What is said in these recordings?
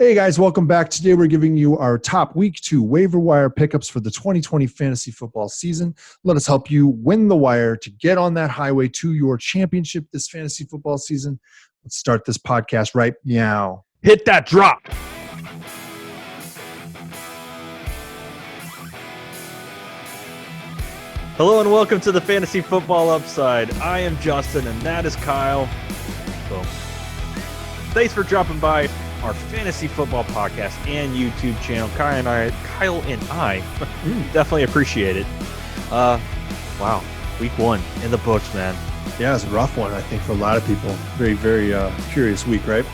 Hey guys, welcome back. Today we're giving you our top week 2 waiver wire pickups for the 2020 fantasy football season. Let us help you win the wire to get on that highway to your championship this fantasy football season. Let's start this podcast right now. Hit that drop. Hello and welcome to the Fantasy Football Upside. I am Justin and that is Kyle. Boom. Thanks for dropping by our fantasy football podcast and YouTube channel. Kyle and I definitely appreciate it. Wow, week 1 in the books, man. Yeah, it's a rough one, I think, for a lot of people. Very, very curious week, right?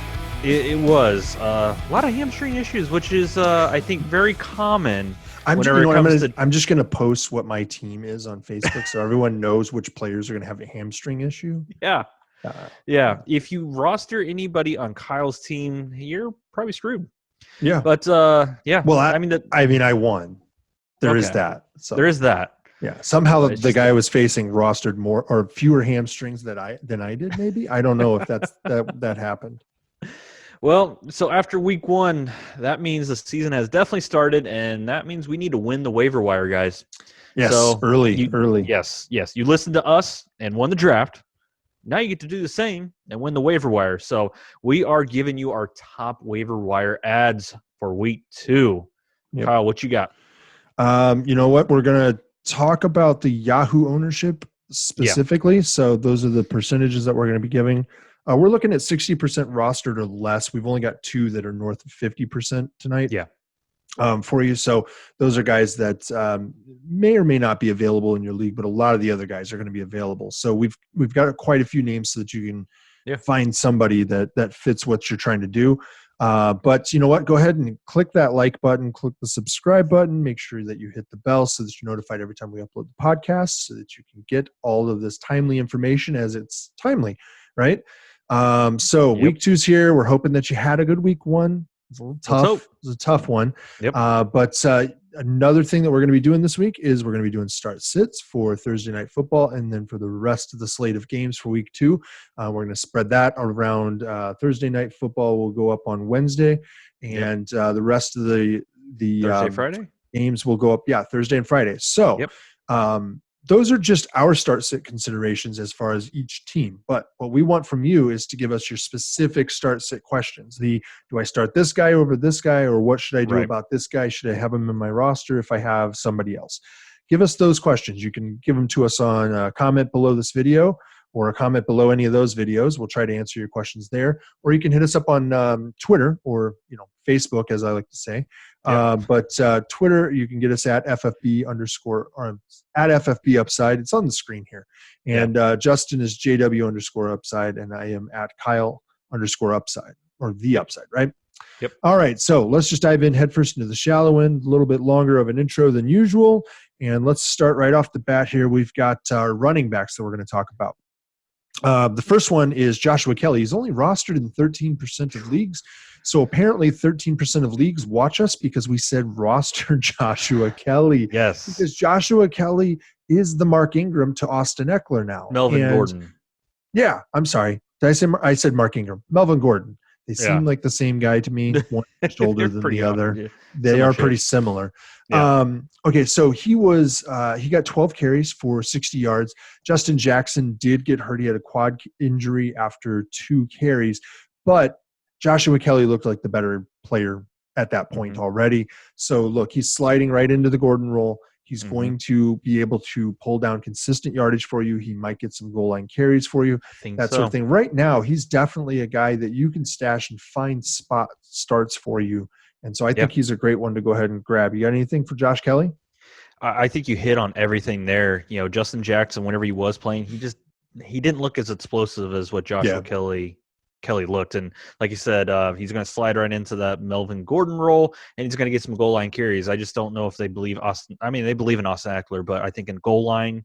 It was a lot of hamstring issues, which is, I think, very common. I'm just going to post what my team is on Facebook so everyone knows which players are going to have a hamstring issue. Yeah. If you roster anybody on Kyle's team, you're probably screwed. Yeah. But yeah. Well, I won. There is that. So. There is that. Yeah. Somehow the guy I was facing rostered more or fewer hamstrings than I did. Maybe I don't know if that happened. Well, so after week 1, that means the season has definitely started, and that means we need to win the waiver wire, guys. Yes. So early. Yes. You listened to us and won the draft. Now you get to do the same and win the waiver wire. So we are giving you our top waiver wire ads for week 2. Yep. Kyle, what you got? You know what? We're going to talk about the Yahoo ownership specifically. Yeah. So those are the percentages that we're going to be giving. We're looking at 60% rostered or less. We've only got 2 that are north of 50% tonight. Yeah. For you. So those are guys that may or may not be available in your league, but a lot of the other guys are going to be available. So we've got quite a few names so that you can find somebody that fits what you're trying to do. But you know what? Go ahead and click that like button, click the subscribe button, make sure that you hit the bell so that you're notified every time we upload the podcast so that you can get all of this timely information as it's timely, right? Week 2's here. We're hoping that you had a good week 1. It's a little tough. It was a tough one. Yep. But another thing that we're going to be doing this week is we're going to be doing start sits for Thursday Night Football. And then for the rest of the slate of games for week 2, we're going to spread that around. Thursday Night Football will go up on Wednesday. And the rest of the Thursday, Friday games will go up. Yeah, Thursday and Friday. So those are just our start sit considerations as far as each team. But what we want from you is to give us your specific start sit questions. Do I start this guy over this guy, or what should I do about this guy? Should I have him in my roster if I have somebody else? Give us those questions. You can give them to us on a comment below this video or a comment below any of those videos. We'll try to answer your questions there. Or you can hit us up on Twitter or Facebook, as I like to say. But Twitter, you can get us at FFB Upside. It's on the screen here. And Justin is JW _Upside, and I am at Kyle _Upside, or the Upside, right? Yep. All right, so let's just dive in headfirst into the shallow end, a little bit longer of an intro than usual. And let's start right off the bat here. We've got our running backs that we're going to talk about. The first one is Joshua Kelley. He's only rostered in 13% of leagues. So apparently 13% of leagues watch us because we said roster Joshua Kelley. Yes. Because Joshua Kelley is the Mark Ingram to Austin Eckler now. Melvin Gordon. Yeah, I'm sorry. I said Mark Ingram. Melvin Gordon. They seem like the same guy to me. One much older than the other. Yeah. They are pretty similar. Yeah. Okay, so he got 12 carries for 60 yards. Justin Jackson did get hurt. He had a quad injury after 2 carries, but Joshua Kelley looked like the better player at that point already. So look, he's sliding right into the Gordon role. He's going to be able to pull down consistent yardage for you. He might get some goal line carries for you, sort of thing. Right now, he's definitely a guy that you can stash and find spot starts for you. And so I think he's a great one to go ahead and grab. You got anything for Josh Kelley? I think you hit on everything there. Justin Jackson, whenever he was playing, he didn't look as explosive as what Joshua Kelley looked. And like you said, he's going to slide right into that Melvin Gordon role, and he's going to get some goal line carries. I just don't know if they believe Austin. I mean, they believe in Austin Eckler, but I think in goal line,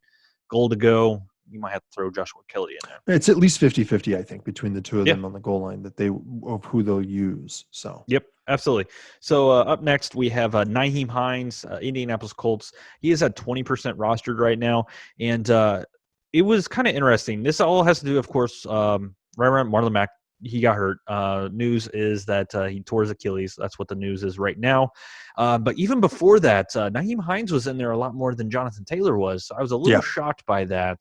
goal to go, you might have to throw Joshua Kelley in there. It's at least 50-50, I think, between the two of them on the goal line of who they'll use. So Yep, absolutely. So up next, we have Nyheim Hines, Indianapolis Colts. He is at 20% rostered right now, and it was kind of interesting. This all has to do, of course, right around Marlon Mack he got hurt. News is that he tore his Achilles. That's what the news is right now. But even before that, Nyheim Hines was in there a lot more than Jonathan Taylor was. So I was a little shocked by that.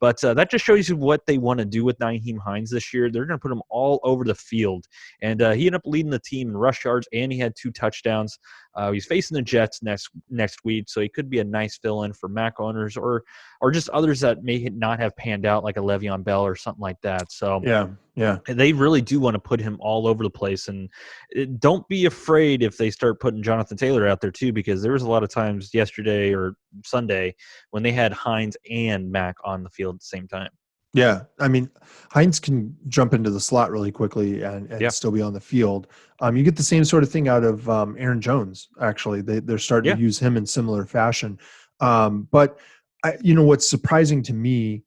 But that just shows you what they want to do with Nyheim Hines this year. They're going to put him all over the field. And he ended up leading the team in rush yards, and he had 2 touchdowns. He's facing the Jets next week, so he could be a nice fill-in for Mac owners or just others that may not have panned out, like a Le'Veon Bell or something like that. So yeah, they really do want to put him all over the place. And don't be afraid if they start putting Jonathan Taylor out there too, because there was a lot of times yesterday or Sunday when they had Hines and Mac on the field at the same time. Yeah, I mean, Hines can jump into the slot really quickly and still be on the field. You get the same sort of thing out of Aaron Jones. Actually, they're starting to use him in similar fashion. But what's surprising to me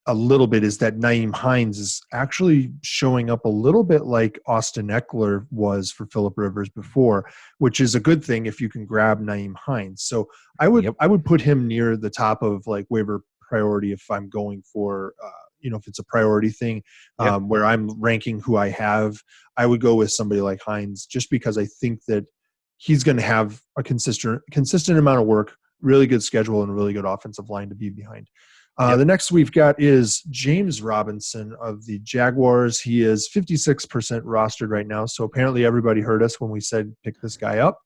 a little bit is that Nyheim Hines is actually showing up a little bit like Austin Eckler was for Phillip Rivers before, which is a good thing if you can grab Nyheim Hines. So I would put him near the top of like waiver priority if I'm going for if it's a priority thing where I'm ranking who I have. I would go with somebody like Hines just because I think that he's going to have a consistent amount of work, really good schedule, and a really good offensive line to be behind. The next we've got is James Robinson of the Jaguars. He is 56% rostered right now, so apparently everybody heard us when we said pick this guy up.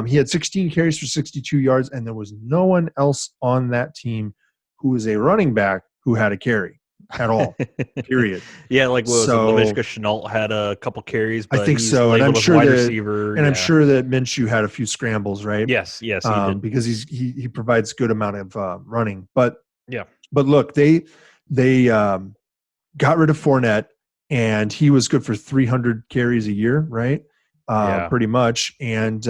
He had 16 carries for 62 yards, and there was no one else on that team who was a running back who had a carry at all, period. Laviska Shenault had a couple carries, but I think so, and I'm sure wide receiver, I'm sure that Minshew had a few scrambles, right? Yes, he did. Because he provides good amount of running. But look, they got rid of Fournette, and he was good for 300 carries a year, right? Pretty much, and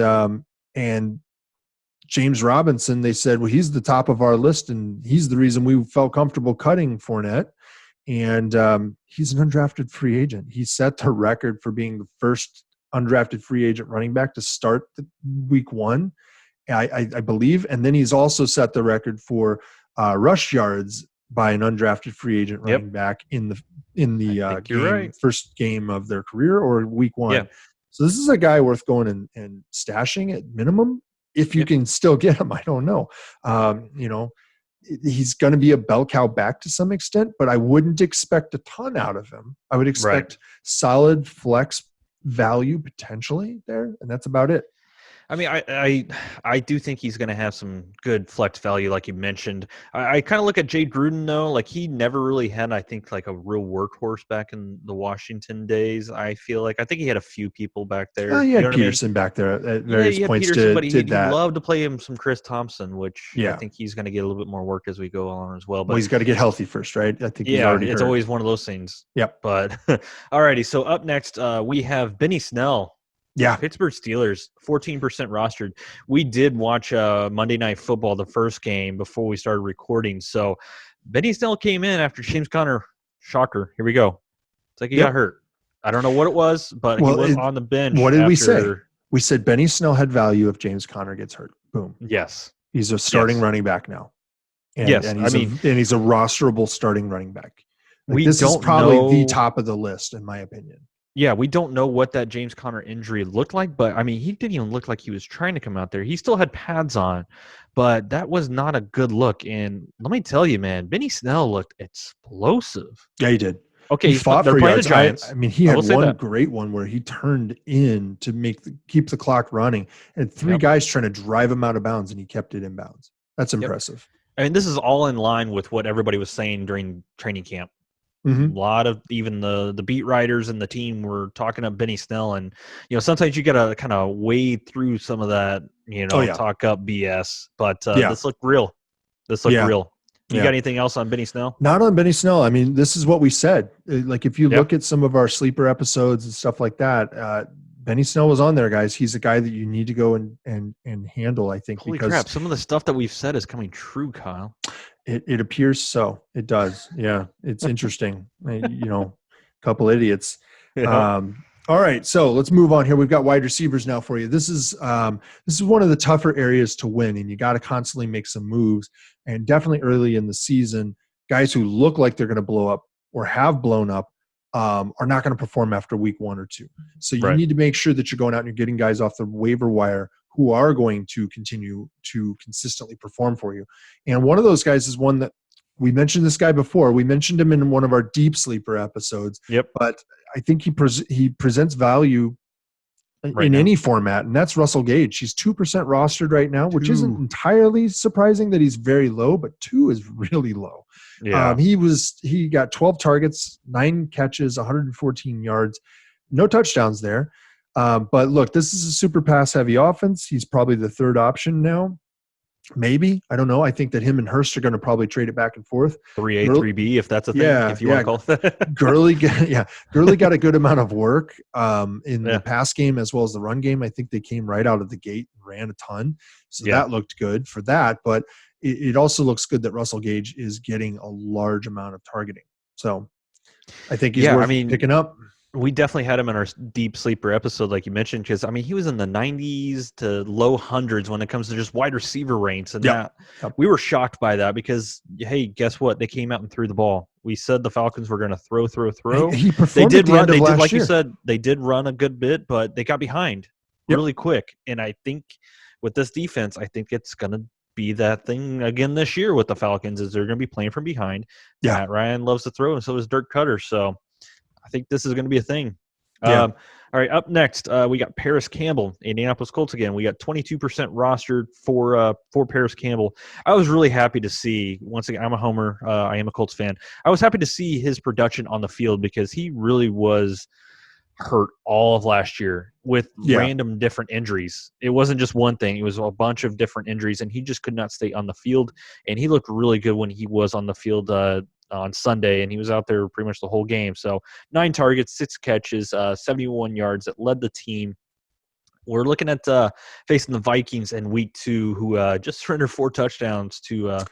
James Robinson, they said, well, he's the top of our list, and he's the reason we felt comfortable cutting Fournette. And he's an undrafted free agent. He set the record for being the first undrafted free agent running back to start week 1, I believe. And then he's also set the record for rush yards by an undrafted free agent running back in the first game of their career or week 1. Yep. So this is a guy worth going and stashing at minimum. If you can still get him, I don't know. He's going to be a bell cow back to some extent, but I wouldn't expect a ton out of him. I would expect solid flex value potentially there, and that's about it. I mean, I do think he's going to have some good flex value, like you mentioned. I kind of look at Jay Gruden, though. Like, he never really had, I think, like a real workhorse back in the Washington days. I feel like. I think he had a few people back there. He had Peterson back there at various points. But he loved to play him some Chris Thompson, which I think he's going to get a little bit more work as we go on as well. But he's got to get healthy first, right? I think he's already it's hurt. Always one of those things. Yep. But alrighty, so up next we have Benny Snell. Yeah. Pittsburgh Steelers, 14% rostered. We did watch Monday Night Football, the first game, before we started recording. So Benny Snell came in after James Conner. Shocker. Here we go. It's like he got hurt. I don't know what it was, but he was on the bench. What did we say? We said Benny Snell had value if James Conner gets hurt. Boom. Yes. He's a starting running back now. And he's a rosterable starting running back. This is probably the top of the list, in my opinion. Yeah, we don't know what that James Conner injury looked like, but, I mean, he didn't even look like he was trying to come out there. He still had pads on, but that was not a good look. And let me tell you, man, Benny Snell looked explosive. Yeah, he did. Okay, he fought for yards. The Giants. I mean, he had one great one where he turned in to keep the clock running, and 3 guys trying to drive him out of bounds, and he kept it in bounds. That's impressive. I mean, this is all in line with what everybody was saying during training camp. Mm-hmm. A lot of even the beat writers and the team were talking up Benny Snell, and sometimes you got to kind of wade through some of that, talk up BS. But this looked real. Real. You got anything else on Benny Snell? Not on Benny Snell. I mean, this is what we said. Like, if you look at some of our sleeper episodes and stuff like that, Benny Snell was on there, guys. He's a guy that you need to go and handle, I think. Holy crap. Some of the stuff that we've said is coming true, Kyle. It appears so. It does. Yeah. It's interesting. Couple idiots. Yeah. All right. So let's move on here. We've got wide receivers now for you. This is one of the tougher areas to win, and you got to constantly make some moves. And definitely early in the season, guys who look like they're going to blow up or have blown up are not going to perform after week 1 or 2. So you Right. need to make sure that you're going out and you're getting guys off the waiver wire who are going to continue to consistently perform for you. And one of those guys is one that we mentioned this guy before. We mentioned him in one of our deep sleeper episodes. Yep. But I think he presents value in any format, and that's Russell Gage. He's 2% rostered right now, which isn't entirely surprising that he's very low, but 2 is really low. Yeah. He got 12 targets, 9 catches, 114 yards, no touchdowns there. But look, this is a super pass heavy offense. He's probably the third option now. Maybe. I don't know. I think that him and Hurst are going to probably trade it back and forth. 3A, 3B, if that's a thing, if you want to call it that. Gurley got a good amount of work in the pass game as well as the run game. I think they came right out of the gate and ran a ton. So that looked good for that. But it also looks good that Russell Gage is getting a large amount of targeting. So I think he's worth picking up. We definitely had him in our deep sleeper episode, like you mentioned, because he was in the 90s to low hundreds when it comes to just wide receiver ranks, and we were shocked by that because, hey, guess what? They came out and threw the ball. We said the Falcons were going to throw. He performed at the end of last year. You said, they did run a good bit, but they got behind really quick. And I think with this defense, I think it's going to be that thing again this year with the Falcons, is they're going to be playing from behind. Yeah. Matt Ryan loves to throw, and so does Dirk Cutter. So I think this is going to be a thing. All right, up next, we got Parris Campbell, Indianapolis Colts again. We got 22% rostered for Parris Campbell. I was really happy to see, once again, I'm a homer. I am a Colts fan. I was happy to see his production on the field because he really was hurt all of last year with random different injuries. It wasn't just one thing. It was a bunch of different injuries, and he just could not stay on the field. And he looked really good when he was on the field on Sunday, and he was out there pretty much the whole game. So 9 targets, 6 catches, 71 yards. That led the team. We're looking at facing the Vikings in week 2, who just surrendered 4 touchdowns to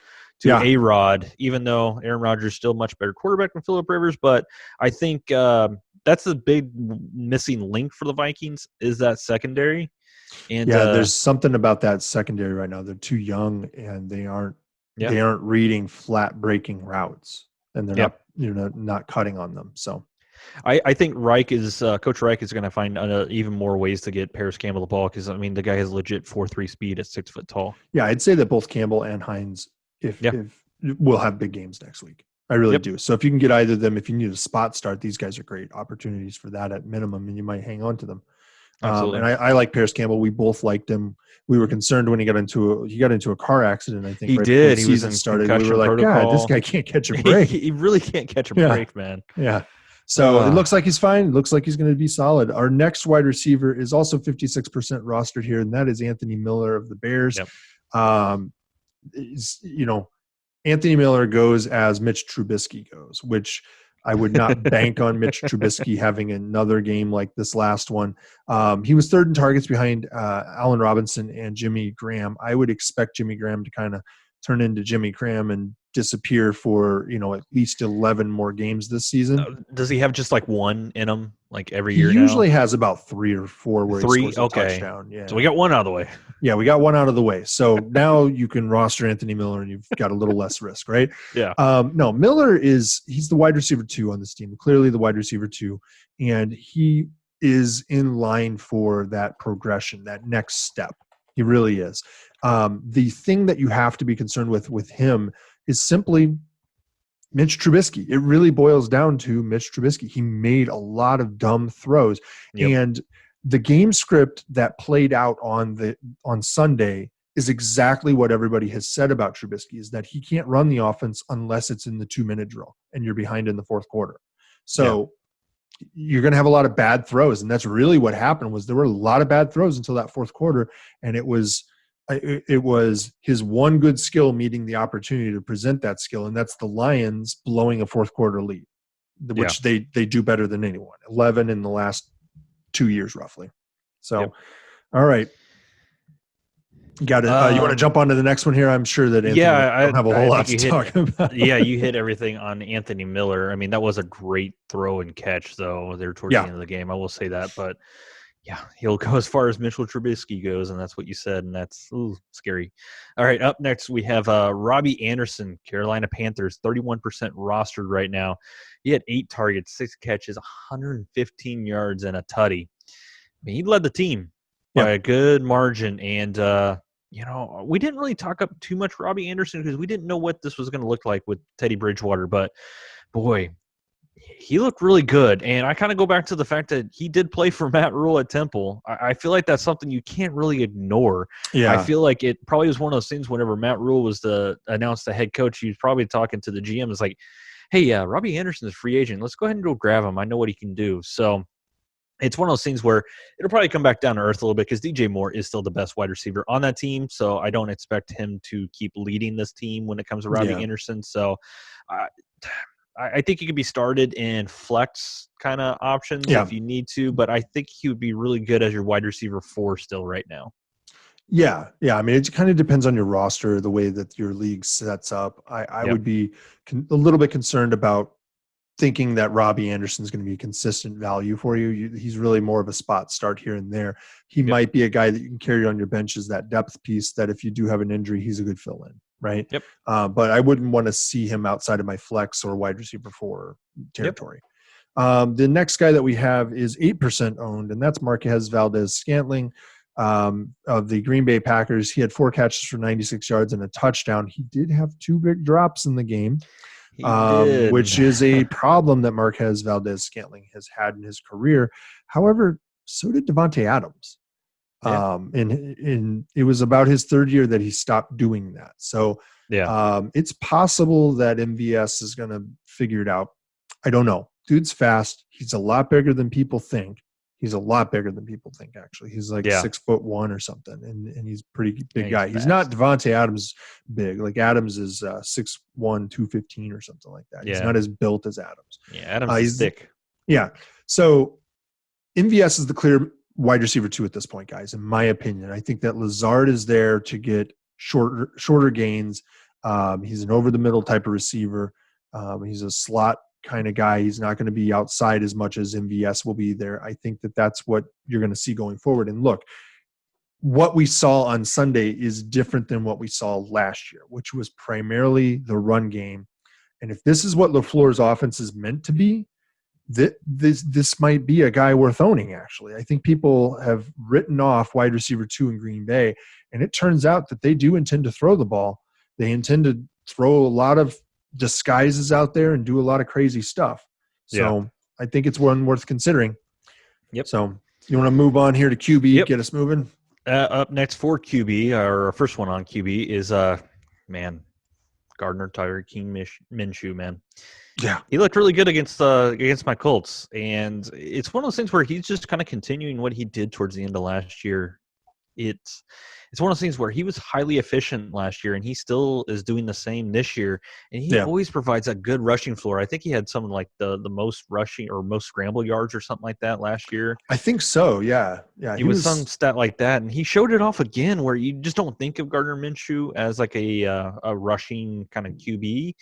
A-Rod, even though Aaron Rodgers is still a much better quarterback than Phillip Rivers. But I think that's the big missing link for the Vikings is that secondary. And there's something about that secondary right now. They're too young, and they aren't reading flat breaking routes, and they're not cutting on them. So I think Coach Reich is going to find even more ways to get Parris Campbell the ball because the guy has legit 4.3 speed at 6 foot tall. Yeah, I'd say that both Campbell and Hines if will have big games next week. I really do. So if you can get either of them, if you need a spot start, these guys are great opportunities for that at minimum, and you might hang on to them. And I like Parris Campbell. We both liked him. We were concerned when he got into a car accident. I think he did. He was season started. We were like, protocol. God, this guy can't catch a break. He really can't catch a break, man. Yeah. So it looks like he's fine. It looks like he's going to be solid. Our next wide receiver is also 56% rostered here, and that is Anthony Miller of the Bears. Yep. Anthony Miller goes as Mitch Trubisky goes, which I would not bank on Mitch Trubisky having another game like this last one. He was 3rd in targets behind Allen Robinson and Jimmy Graham. I would expect Jimmy Graham to kind of turn into Jimmy Graham and disappear for at least 11 more games this season. Does he have just like one in him like every year? He usually has about 3 or 4 where he scores a touchdown. Yeah. So we got one out of the way. Yeah, we got one out of the way. So now you can roster Anthony Miller and you've got a little less risk, right? Yeah. No, Miller he's the wide receiver 2 on this team, clearly the wide receiver 2, and he is in line for that progression, that next step. He really is. The thing that you have to be concerned with him is simply Mitch Trubisky. It really boils down to Mitch Trubisky. He made a lot of dumb throws. Yep. And the game script that played out on Sunday is exactly what everybody has said about Trubisky, is that he can't run the offense unless it's in the 2-minute drill and you're behind in the 4th quarter. So you're going to have a lot of bad throws. And that's really what happened. Was there were a lot of bad throws until that 4th quarter. And it was his one good skill meeting the opportunity to present that skill. And that's the Lions blowing a 4th quarter lead, which they do better than anyone. 11 in the last 2 years, roughly. So, all right. Got it. You want to jump on to the next one here? I'm sure that Anthony don't have a whole lot to talk about. Yeah, you hit everything on Anthony Miller. That was a great throw and catch, though. There towards the end of the game. I will say that. But Yeah, he'll go as far as Mitchell Trubisky goes, and that's what you said, and that's scary. All right, up next we have Robby Anderson, Carolina Panthers, 31% rostered right now. He had 8 targets, 6 catches, 115 yards, and a tutty. I mean, he led the team by a good margin, and we didn't really talk up too much Robby Anderson because we didn't know what this was going to look like with Teddy Bridgewater, but boy, he looked really good, and I kind of go back to the fact that he did play for Matt Rule at Temple. I feel like that's something you can't really ignore. Yeah. I feel like it probably was one of those things whenever Matt Rule was announced the head coach, he was probably talking to the GM. It's like, hey, Robby Anderson's a free agent. Let's go ahead and go grab him. I know what he can do. So it's one of those things where it'll probably come back down to earth a little bit because DJ Moore is still the best wide receiver on that team. So I don't expect him to keep leading this team when it comes to Robby Anderson. So I think he could be started in flex kind of options if you need to, but I think he would be really good as your wide receiver 4 still right now. Yeah. I mean, it kind of depends on your roster, the way that your league sets up. I would be a little bit concerned about thinking that Robby Anderson is going to be a consistent value for you. He's really more of a spot start here and there. He might be a guy that you can carry on your bench as that depth piece that if you do have an injury, he's a good fill-in, right? Yep. But I wouldn't want to see him outside of my flex or wide receiver 4 territory. The next guy that we have is 8% owned, and that's Marquez Valdez-Scantling of the Green Bay Packers. He had 4 catches for 96 yards and a touchdown. He did have 2 big drops in the game. Which is a problem that Marquez Valdez-Scantling has had in his career. However, so did Devontae Adams. And it was about his 3rd year that he stopped doing that. So it's possible that MVS is going to figure it out. I don't know. Dude's fast. He's a lot bigger than people think. Actually. He's like 6'1" or something, and he's a pretty big guy. He's not Devontae Adams big. Like Adams is 6'1", 215 or something like that. He's not as built as Adams. Yeah, Adams is thick. Yeah. So MVS is the clear wide receiver 2 at this point, guys, in my opinion. I think that Lazard is there to get shorter gains. He's an over-the-middle type of receiver. He's a slot kind of guy. He's not going to be outside as much as MVS will be there. I think that that's what you're going to see going forward. And look, what we saw on Sunday is different than what we saw last year, which was primarily the run game. And if this is what LaFleur's offense is meant to be, this might be a guy worth owning, actually. I think people have written off wide receiver 2 in Green Bay, and it turns out that they do intend to throw the ball. They intend to throw a lot of disguises out there and do a lot of crazy stuff. So I think it's one worth considering. Yep. So you want to move on here to QB, get us moving? Up next for QB, our first one on QB is Gardner Minshew, man. Yeah. He looked really good against my Colts, and it's one of those things where he's just kind of continuing what he did towards the end of last year. It's one of those things where he was highly efficient last year, and he still is doing the same this year. And he always provides a good rushing floor. I think he had something like the most rushing or most scramble yards or something like that last year. I think so. Yeah. He was some stat like that, and he showed it off again. Where you just don't think of Gardner Minshew as like a rushing kind of QB,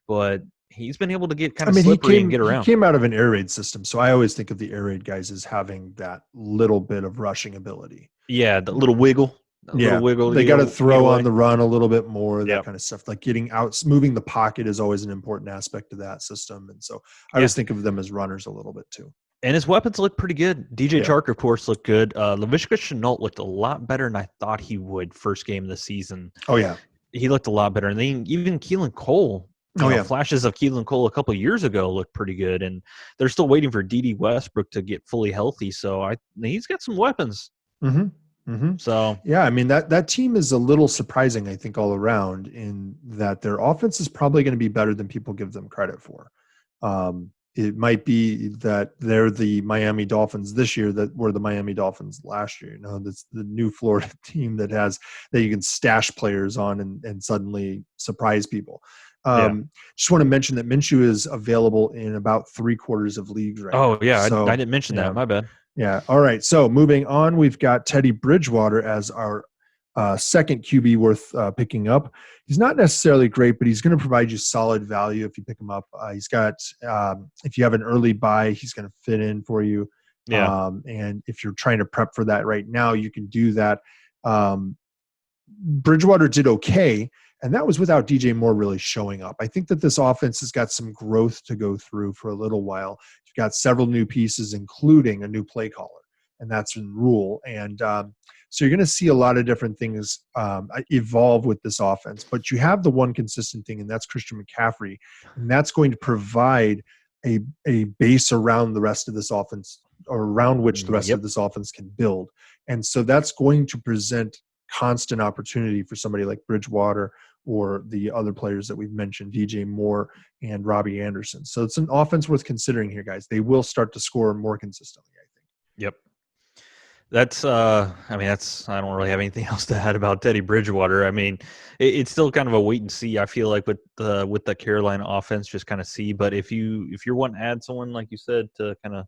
but he's been able to get kind of slippery and get around. He came out of an air raid system, so I always think of the air raid guys as having that little bit of rushing ability. Yeah, the little wiggle. They got to throw on the run a little bit more, that kind of stuff. Like getting out, moving the pocket is always an important aspect of that system. And so I always think of them as runners a little bit too. And his weapons look pretty good. DJ Chark, of course, looked good. Laviska Shenault looked a lot better than I thought he would first game of the season. Oh, yeah. He looked a lot better. And then even Keelan Cole, flashes of Keelan Cole a couple of years ago looked pretty good. And they're still waiting for D.D. Westbrook to get fully healthy. So he's got some weapons. Mm-hmm. Mm-hmm. So yeah, I mean that team is a little surprising, I think, all around in that their offense is probably going to be better than people give them credit for. It might be that they're the Miami Dolphins this year that were the Miami Dolphins last year. That's the new Florida team that you can stash players on and suddenly surprise people. Just want to mention that Minshew is available in about 3/4 of leagues right now. Oh yeah, so, I didn't mention that. My bad. Yeah. All right. So moving on, we've got Teddy Bridgewater as our second QB worth picking up. He's not necessarily great, but he's going to provide you solid value if you pick him up. He's got, if you have an early buy, he's going to fit in for you. Yeah. And if you're trying to prep for that right now, you can do that. Bridgewater did okay, and that was without DJ Moore really showing up. I think that this offense has got some growth to go through for a little while. You've got several new pieces, including a new play caller, and that's in Rule. And so you're going to see a lot of different things evolve with this offense. But you have the one consistent thing, and that's Christian McCaffrey, and that's going to provide a base around the rest of this offense, or around which the rest of this offense can build. And so that's going to present constant opportunity for somebody like Bridgewater or the other players that we've mentioned, DJ Moore and Robby Anderson. So it's an offense worth considering here, guys. They will start to score more consistently, I think. Yep. That's, I don't really have anything else to add about Teddy Bridgewater. I mean, it's still kind of a wait and see. I feel like with the Carolina offense, just kind of see. But if you're wanting to add someone, like you said, to kind of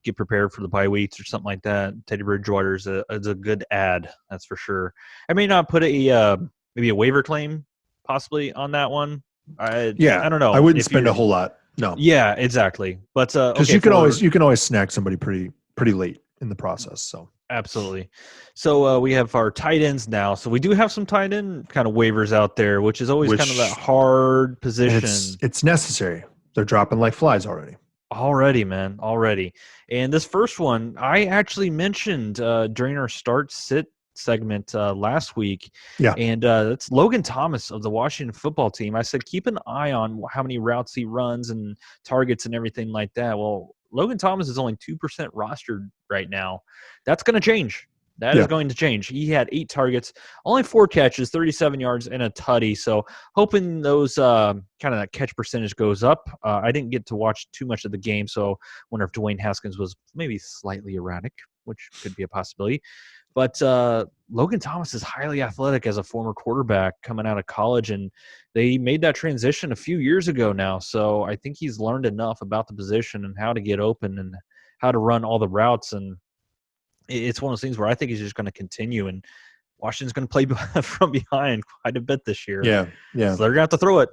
get prepared for the bye weeks or something like that, Teddy Bridgewater is a good add. That's for sure. I may not put maybe a waiver claim possibly on that one. I don't know. I wouldn't spend a whole lot. No. Yeah, exactly. But because you can always snag somebody pretty late in the process. So absolutely. So we have our tight ends now. So we do have some tight end kind of waivers out there, which is always kind of that hard position. It's necessary. They're dropping like flies already. Already, man. Already. And this first one, I actually mentioned during our start-sit segment last week. Yeah. And it's Logan Thomas of the Washington football team. I said, keep an eye on how many routes he runs and targets and everything like that. Well, Logan Thomas is only 2% rostered right now. That's going to change. That is going to change. He had 8 targets, only 4 catches, 37 yards, and a tutty. So hoping those kind of that catch percentage goes up. I didn't get to watch too much of the game, so I wonder if Dwayne Haskins was maybe slightly erratic, which could be a possibility. But Logan Thomas is highly athletic as a former quarterback coming out of college, and they made that transition a few years ago now. So I think he's learned enough about the position and how to get open and how to run all the routes. And it's one of those things where I think he's just going to continue, and Washington's going to play from behind quite a bit this year. Yeah. So they're going to have to throw it.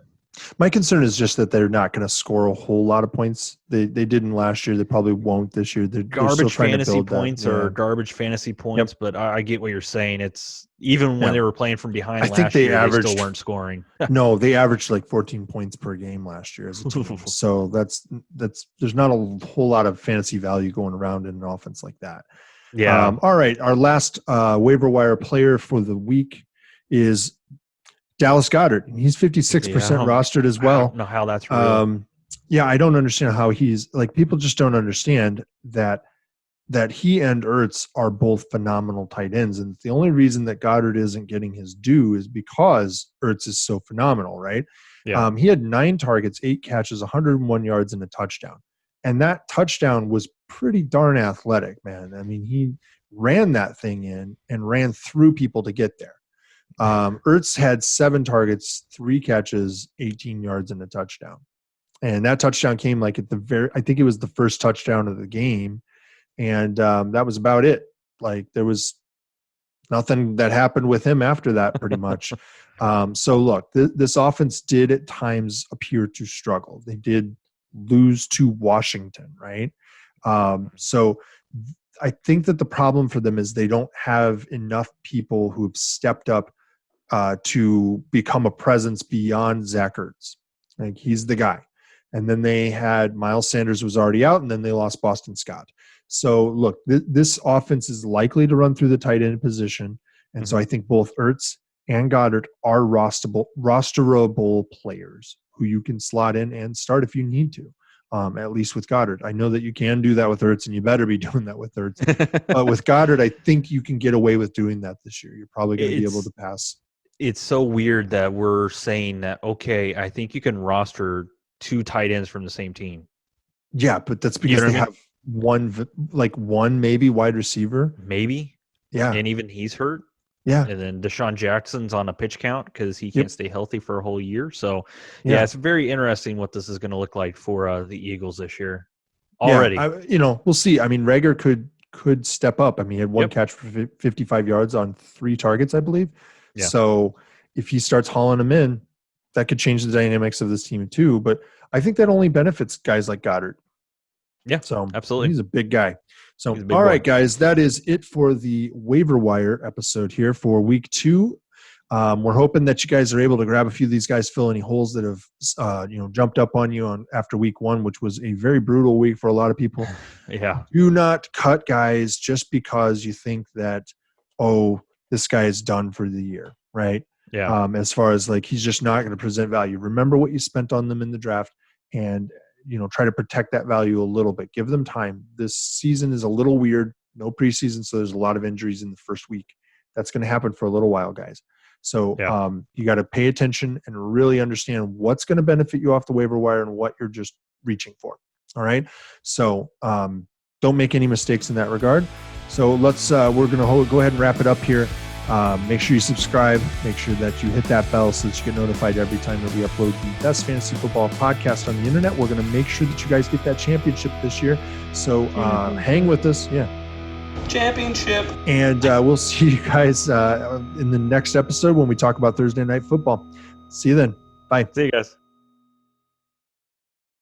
My concern is just that they're not going to score a whole lot of points. They didn't last year. They probably won't this year. They're garbage fantasy points or garbage fantasy points, but I get what you're saying. It's even when they were playing from behind last year, they still weren't scoring. No, they averaged like 14 points per game last year as a team. So that's there's not a whole lot of fantasy value going around in an offense like that. Yeah. All right. Our last waiver wire player for the week is Dallas Goedert. He's 56% rostered as well. I don't know how that's real. I don't understand how he's like, people just don't understand that he and Ertz are both phenomenal tight ends. And the only reason that Goedert isn't getting his due is because Ertz is so phenomenal, right? Yeah. He had 9 targets, 8 catches, 101 yards, and a touchdown. And that touchdown was pretty darn athletic, man. I mean, he ran that thing in and ran through people to get there. Ertz had 7 targets, 3 catches, 18 yards, and a touchdown. And that touchdown came like I think it was the first touchdown of the game. And that was about it. Like there was nothing that happened with him after that pretty much. So look, this offense did at times appear to struggle. They did lose to Washington, right? So I think that the problem for them is they don't have enough people who have stepped up to become a presence beyond Zach Ertz. Like he's the guy. And then they had Miles Sanders was already out, and then they lost Boston Scott. So look, this offense is likely to run through the tight end position. And so I think both Ertz and Goedert are rosterable players who you can slot in and start if you need to, at least with Goedert. I know that you can do that with Ertz, and you better be doing that with Ertz. But with Goedert, I think you can get away with doing that this year. You're probably going to be able to pass. It's so weird that we're saying that, okay, I think you can roster 2 tight ends from the same team. Yeah, but that's because they have one maybe wide receiver. Maybe. Yeah. And even he's hurt. Yeah. And then Deshaun Jackson's on a pitch count because he can't stay healthy for a whole year. So, it's very interesting what this is going to look like for the Eagles this year already. Yeah, we'll see. I mean, Reagor could step up. I mean, he had 1 catch for 55 yards on 3 targets, I believe. Yeah. So if he starts hauling them in, that could change the dynamics of this team too. But I think that only benefits guys like Goedert. Yeah, so absolutely. He's a big guy. So, all right, guys, that is it for the waiver wire episode here for week 2. We're hoping that you guys are able to grab a few of these guys, fill any holes that have, jumped up on you after week 1, which was a very brutal week for a lot of people. Yeah. Do not cut guys just because you think that, this guy is done for the year, right? Yeah. As far as like, he's just not going to present value. Remember what you spent on them in the draft and, try to protect that value a little bit. Give them time. This season is a little weird. No preseason, so there's a lot of injuries in the first week. That's going to happen for a little while, guys. So you got to pay attention and really understand what's going to benefit you off the waiver wire and what you're just reaching for. All right. So don't make any mistakes in that regard. So we're going to go ahead and wrap it up here. Make sure you subscribe. Make sure that you hit that bell so that you get notified every time that we upload the best fantasy football podcast on the internet. We're going to make sure that you guys get that championship this year. So hang with us. Yeah. Championship. And we'll see you guys in the next episode when we talk about Thursday Night Football. See you then. Bye. See you guys.